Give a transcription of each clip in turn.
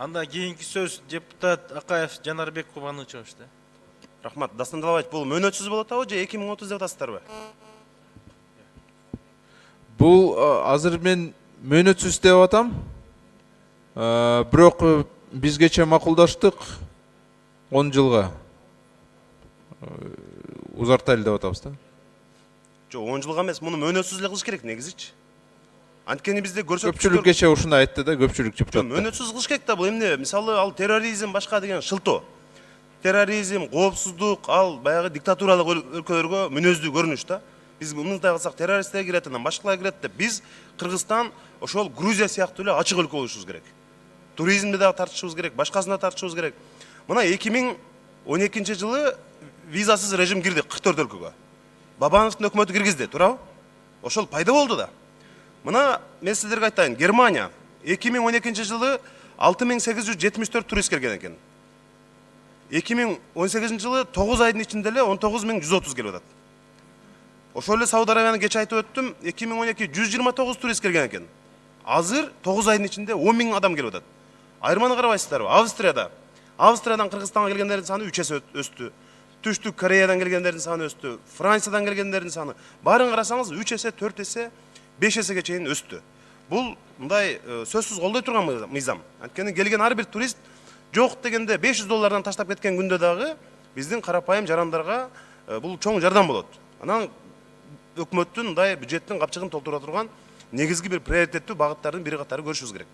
Анда кийинки сөз депутат Акаев Жанарбек Кубанычевич да. Рахмат. Дастан Далабаевич, бұл мөөнөтсүз болот абы же 2030 деп атасыздарбы? Бул азыр мен мөөнөтсүз деп атам. Бирок бизгече макулдаштык 10 жылга узартайлы деп атабыз да. Жок, 10 жылга эмес, муну мөөнөтсүз эле кылыш керек негизичи. Анткени бизде Көпчүлүккече ушуну айтты да, көпчүлүк депутат. Мөөнөтсүз кылыш керек да, бул эмне? Мисалы, ал терроризм башка деген шылтоо. Терроризм, коопсуздук, ал баягы диктатуралык өлкөлөргө мүнөздүү көрүнүш да. Биз мындай кылсак террористтер кирет, анан башкалар кирет деп, биз Кыргызстан ошол Грузия сыяктуу эле ачык өлкө болушубуз керек. Туризмди дагы тартышыбыз керек, башкасына тартышыбыз керек. Мына 2012 жылы визасыз режим кирди 44 өлкөгө. Бабановдун өкмөтү киргизди, туурабы? Ошол пайда болду да. Мына мен сиздерге айтайын, Германия 2012 жылы 6874 турист келген экен. 2018 жылы 9 айдын ичинде эле 19130 келип атат. Ошол эле Сауд Арабияны кече айтып өттүм, 2012 129 турист келген экен. Азыр 9 айдын ичинде 10.000 адам келип атат. Айырманы карабайсыздарбы? Австриядан Кыргызстанга келгендердин саны 3 эсе өстү. Түштүк Кореядан келгендердин саны өстү. Франциядан келгендердин саны баарын карасаңыз 3 эсе, 4 эсе, 5 эсеге чейин өстү. Бул мындай сөзсүз колдой турган мыйзам. Анткени келген ар бир турист жок дегенде $500 таштап кеткен күндө дагы биздин карапайым жарандарга бул чоң жардам болот. Анан өкмөттүн мындай бюджеттин капчыгын толтура турган негизги бир приоритеттүү багыттардын бири катары көрүшүбүз керек.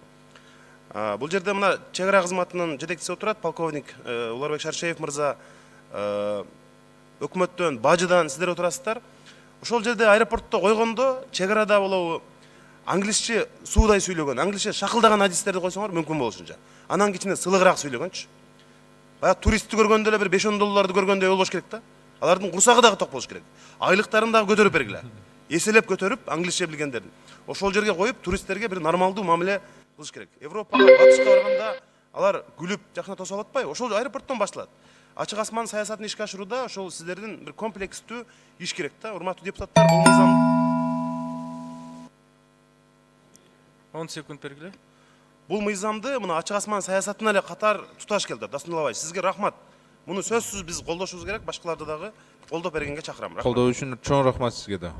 Бул жерде мына чек ара кызматынын жетекчиси отурат, полковник Уларбек Шаршеев мырза, өкмөттөн, бажыдан сиздер отурасыздар. Ошол жерде аэропортто койгондо чек арада болобу англисче суудай сүйлөгөн, англисче шакылдаган адистерди койсоңор мүмкүн болушунча. Анан кичине сылыгыраак сүйлөгөнчү. Баягы туристти көргөндө эле бир $5-10 көргөндөй болбош керек да. Алардын курсагы дагы ток болуш керек. Айлыктарын дагы көтөрүп бергиле. Эселеп көтөрүп, англисче билгендерин. Ошол жерге коюп, туристтерге бир нормалдуу мамиле кылыш керек. Европага, батышка барганда алар күлүп жакына тосуп атпайбы? Ошол аэропорттон башталат. Ачык асман саясатын ишке ашырууда ошол сиздердин бир комплекстүү иш керек да. Урматтуу депутаттар, бул мыйзам 10 секунд бергиле. Бул мыйзамды мына ачык асман саясатына эле катар туташ келди. Дастан Далабаевич, сизге рахмат. Муну сөзсүз биз колдошубуз керек, башкаларды дагы колдоп бергенге чакырам. Колдоо үчүн чоң рахмат сизге да.